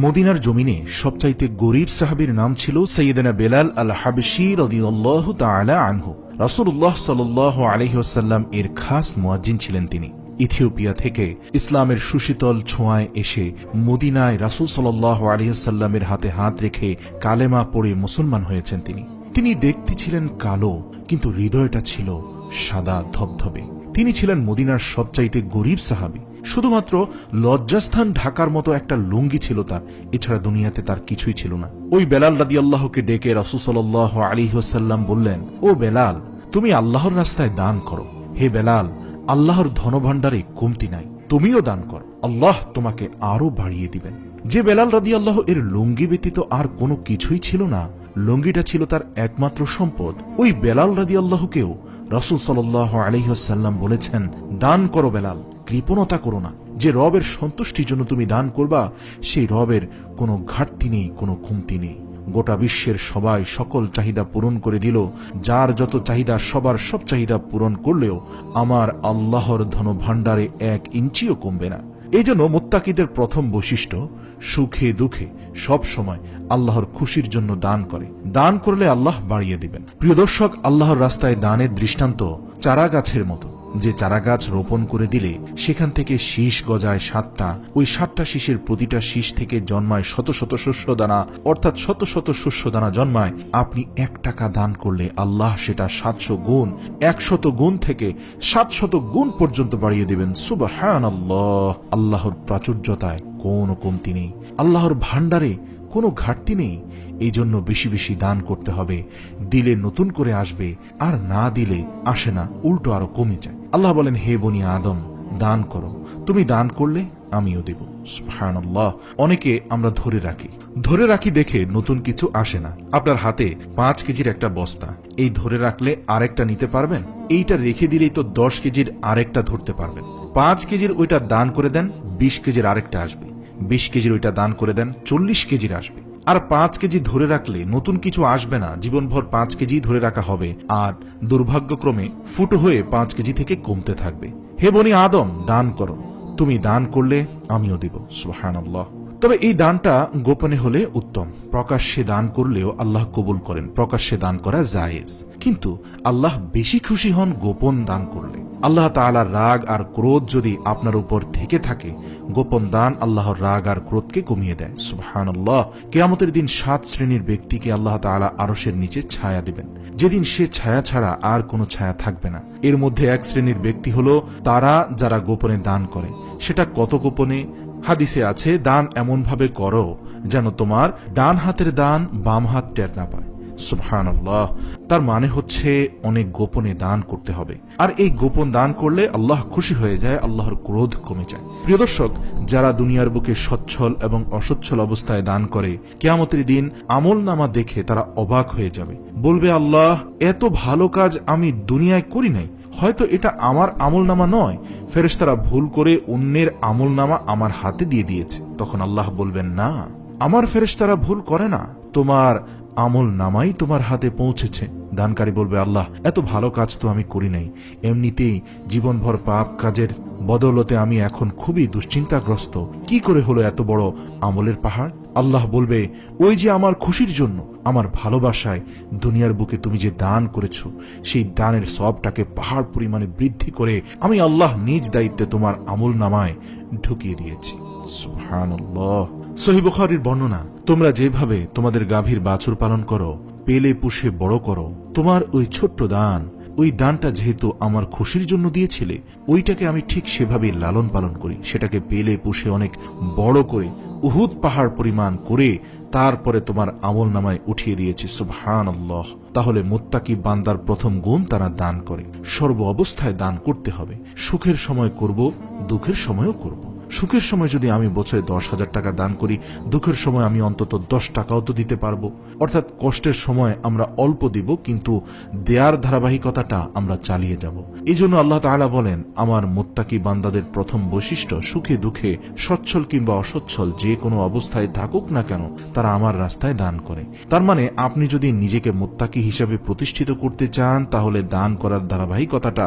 মদিনার জমিনে সবচাইতে গরীব সাহাবীর নাম ছিল সাইয়েদনা বেলাল আল হাবশী রাদিয়াল্লাহু তাআলা আনহু। রাসূলুল্লাহ সাল্লাল্লাহু আলাইহি ওয়াসাল্লাম এর খাস মুয়াজ্জিন ছিলেন। তিনি ইথিওপিয়া থেকে ইসলামের সুশীতল ছোঁয়ায় এসে মদিনায় রাসূল সাল্লাল্লাহু আলাইহি ওয়াসাল্লামের হাতে হাত রেখে কালেমা পড়ে মুসলমান হয়েছেন। তিনি দেখতে ছিলেন কালো, কিন্তু হৃদয়টা ছিল সাদা ধবধবে। তিনি ছিলেন মদিনার সবচাইতে গরীব সাহাবী। শুধুমাত্র লজ্জাস্থান ঢাকার মতো একটা লুঙ্গি ছিল তার, এছাড়া দুনিয়াতে তার কিছুই ছিল না। ওই বেলাল রাদিয়াল্লাহুকে ডেকে রাসূল সাল্লাল্লাহু আলাইহি ওয়াসাল্লাম বললেন, ও বেলাল, তুমি আল্লাহর রাস্তায় দান করো। হে বেলাল, আল্লাহর ধনভাণ্ডারে কমতি নাই, তুমিও দান করো, আল্লাহ তোমাকে আরো বাড়িয়ে দিবেন। যে বেলাল রাদিয়াল্লাহু এর লুঙ্গি ব্যতীত আর কোনো কিছুই ছিল না, লুঙ্গিটা ছিল তার একমাত্র সম্পদ, ওই বেলাল রাদিয়াল্লাহুকেও রাসূল সাল্লাল্লাহু আলাইহি ওয়াসাল্লাম বলেছেন, দান করো বেলাল, কৃপণতা করো না। যে রবের সন্তুষ্টির জন্য তুমি দান করবা, সেই রবের কোনো ঘাটতি নেই, কোনো কমতি নেই। গোটা বিশ্বের সবাই সকল চাহিদা পূরণ করে দিল, যার যত চাহিদা সবার সব চাহিদা পূরণ করলেও আমার আল্লাহর ধনভাণ্ডারে 1 ইঞ্চিও কমবে না। এই জন্য মুত্তাকিদের প্রথম বৈশিষ্ট্য, সুখে দুঃখে সব সময় আল্লাহর খুশির জন্য দান করে। দান করলে আল্লাহ বাড়িয়ে দিবেন। প্রিয় দর্শক, আল্লাহর রাস্তায় দানের দৃষ্টান্ত চারা গাছের মতো। যে চারা গাছ রোপণ করে দিলে সেখান থেকে শীষ গজায় 7টা, ওই 7টা শীষের প্রতিটা শীষ থেকে জন্মায় শত শত শস্যদানা, অর্থাৎ শত শত শস্যদানা জন্মায়। আপনি 1 টাকা দান করলে আল্লাহ সেটা 700 গুণ, 100 গুণ থেকে 700 গুণ পর্যন্ত বাড়িয়ে দিবেন। সুবহানাল্লাহ! আল্লাহর প্রাচুর্যতায় কোনো কমতি নেই, আল্লাহর ভাণ্ডারে কোনো ঘাটতি নেই। এই জন্য বেশি বেশি দান করতে হবে। দিলে নতুন করে আসবে, আর না দিলে আসে না, উল্টো আরো কমে যায়। আল্লাহ বলেন, হে বনি আদম, দান করো, তুমি দান করলে আমিও দেব। সুবহানাল্লাহ! অনেকে আমরা ধরে রাখি দেখে নতুন কিছু আসে না। আপনার হাতে 5 কেজির একটা বস্তা, এই ধরে রাখলে আরেকটা নিতে পারবেন? এইটা রেখে দিলেই তো 10 কেজির আরেকটা ধরতে পারবেন। 5 কেজির ওইটা দান করে দেন, 20 কেজির আরেকটা আসবে। 20 কেজির ওইটা দান করে দেন, 40 কেজির আসবে। আর 5 কেজি ধরে রাখলে নতুন কিছু আসবে না, জীবনভর 5 কেজি ধরে রাখা হবে, আর দুর্ভাগ্যক্রমে ফুটো হয়ে 5 কেজি থেকে কমতে থাকবে। হে বনি আদম, দান করো, তুমি দান করলে আমিও দেব। সুবহানাল্লাহ! তবে এই দানটা গোপনে হলে উত্তম। প্রকাশ্যে দান করলেও আল্লাহ কবুল করেন, প্রকাশ্যে দান করা জায়েজ, কিন্তু আল্লাহ বেশি খুশি হন গোপন দান করলে। আল্লাহ তাআলার রাগ আর ক্রোধ যদি আপনার উপর থেকে থাকে, গোপন দান আল্লাহর রাগ আর ক্রোধকে কমিয়ে দেয়। সুবহানাল্লাহ! কিয়ামতের দিন 7 শ্রেণীর ব্যক্তিকে আল্লাহ তাআলা আরশের নিচে ছায়া দিবেন, যেদিন সে ছায়া ছাড়া আর কোনো ছায়া থাকবে না। এর মধ্যে 1 শ্রেণীর ব্যক্তি হলো তারা যারা গোপনে দান করে। সেটা কত গোপনে? হাদিসে আছে, দান এমন ভাবে করো যেন তোমার ডান হাতের দান বাম হাত টের না পায়। সুবহানাল্লাহ! তার মানে হচ্ছে অনেক গোপনে দান করতে হবে। আর এই গোপন দান করলে আল্লাহ খুশি হয়ে যায়, আল্লাহর ক্রোধ কমে যায়। প্রিয় দর্শক, যারা দুনিয়ার বুকে সচ্ছল এবং অসচ্ছল অবস্থায় দান করে, কিয়ামতের দিন আমলনামা দেখে তারা অবাক হয়ে যাবে, বলবে, আল্লাহ, এত ভালো কাজ আমি দুনিয়ায় করি নাই, হয়তো এটা আমার আমলনামা নয়, ফেরেশতারা ভুল করে অন্যের আমলনামা আমার হাতে দিয়ে দিয়েছে। তখন আল্লাহ বলবেন, না, আমার ফেরেশতারা ভুল করে না, তোমার আমল নামাই তোমার হাতে পৌঁছেছে। দানকারী বলবে, আল্লাহ, এত ভালো কাজ তো আমি করি নাই, এমনিতেই জীবনভর পাপ কাজের বদৌলতে আমি এখন খুবই দুশ্চিন্তাগ্রস্ত, কি করে হলো এত বড় আমলের পাহাড়? আল্লাহ বলবে, ওই যে আমার খুশির জন্য, আমার ভালোবাসায় দুনিয়ার বুকে তুমি যে দান করেছো, সেই দানের সওয়াবটাকে পাহাড় পরিমাণে বৃদ্ধি করে আমি আল্লাহ নিজ দায়িত্বে তোমার আমল নামায় ঢুকিয়ে দিয়েছি। সুবহানাল্লাহ! সহিহ বুখারীর বর্ণনা, তোমরা যেভাবে তোমাদের গাভীর বাছুর পালন করো, পেলে পুষে বড় করো, তোমার ওই ছোট্ট দান, ওই দানটা যেহেতু আমার খুশির জন্য দিয়েছিলে, ওইটাকে আমি ঠিক সেভাবে লালন পালন করি, সেটাকে পেলে পুষে অনেক বড় করে উহুদ পাহাড় পরিমাণ করে তারপরে তোমার আমল নামায় উঠিয়ে দিয়েছি। সুবহানাল্লাহ! তাহলে মুত্তাকি বান্দার প্রথম গুণ, তারা দান করে। সর্ব অবস্থায় দান করতে হবে। সুখের সময় করব, দুঃখের সময়ও করব। সুখের সময় যদি আমি বছরে 10,000 টাকা দান করি, দুঃখের সময় আমি অন্তত 10 টাকাও তো দিতে পারবো। অর্থাৎ কষ্টের সময় আমরা অল্প দিব, কিন্তু দেয়ার ধারাবাহিকতাটা আমরা চালিয়ে যাব। এই জন্য আল্লাহ তাআলা বলেন, আমার মুত্তাকি বান্দাদের প্রথম বৈশিষ্ট্য, সুখে দুঃখে, সচ্ছল কিংবা অসচ্ছল, যে কোনো অবস্থায় থাকুক না কেন, তারা আমার রাস্তায় দান করে। তার মানে আপনি যদি নিজেকে মুত্তাকি হিসাবে প্রতিষ্ঠিত করতে চান, তাহলে দান করার ধারাবাহিকতাটা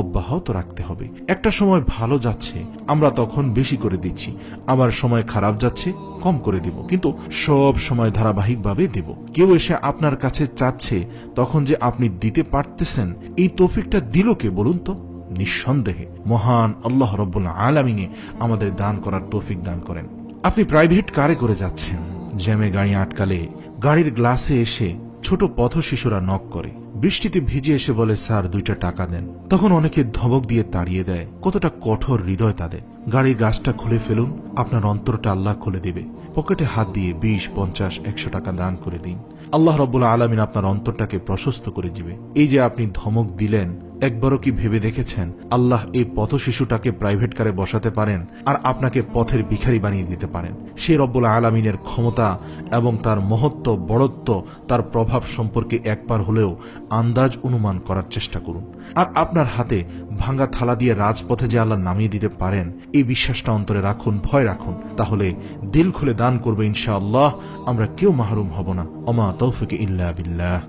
অব্যাহত রাখতে হবে। একটা সময় ভালো যাচ্ছে, আমরা তখন বেশি বেশি করে দিচ্ছি, আবার সময় খারাপ যাচ্ছে কম করে দিব, কিন্তু সব সময় ধারাবাহিকভাবে দেব। কেউ এসে আপনার কাছে চাচ্ছে, তখন যে আপনি দিতে পারতেছেন, এই তৌফিকটা দিল কে বলুন তো? নিঃসন্দেহে মহান আল্লাহ রাব্বুল আলামিন আমাদের দান করার তৌফিক দান করেন। আপনি প্রাইভেট কারে করে যাচ্ছেন, জ্যামে গাড়ি আটকালে গাড়ির গ্লাসে এসে ছোট পথ শিশুরা নক করে, বৃষ্টিতে ভিজে এসে বলে স্যার 2টা টাকা দেন, তখন অনেকে ধমক দিয়ে তাড়িয়ে দেয়। কতটা কঠোর হৃদয় তাদের। গাড়ির গাছটা খুলে ফেলুন, আপনার অন্তরটা আল্লাহ খুলে দিবে। পকেটে হাত দিয়ে 20, 50, 100 টাকা দান করে দিন, আল্লাহ রাব্বুল আলামিন আপনার অন্তরটাকে প্রশস্ত করে দিবে। এই যে আপনি ধমক দিলেন, একবারও কি ভেবে দেখেছেন আল্লাহ এই পথ শিশুটাকে প্রাইভেট কারে বসাতে পারেন আর আপনাকে পথের ভিখারি বানিয়ে দিতে পারেন? সে রব্বুল আলামিনের ক্ষমতা এবং তার মহত্ব, বড়ত্ব, তার প্রভাব সম্পর্কে একবার হলেও আন্দাজ অনুমান করার চেষ্টা করুন। আর আপনার হাতে ভাঙ্গা থালা দিয়ে রাজপথে যে আল্লাহ নামিয়ে দিতে পারেন, এই বিশ্বাসটা অন্তরে রাখুন, ভয় রাখুন, তাহলে দিল খুলে দান করবে ইনশাআল্লাহ। আমরা কেউ মাহরুম হব না। ওমা তৌফিক ইল্লা বিল্লাহ।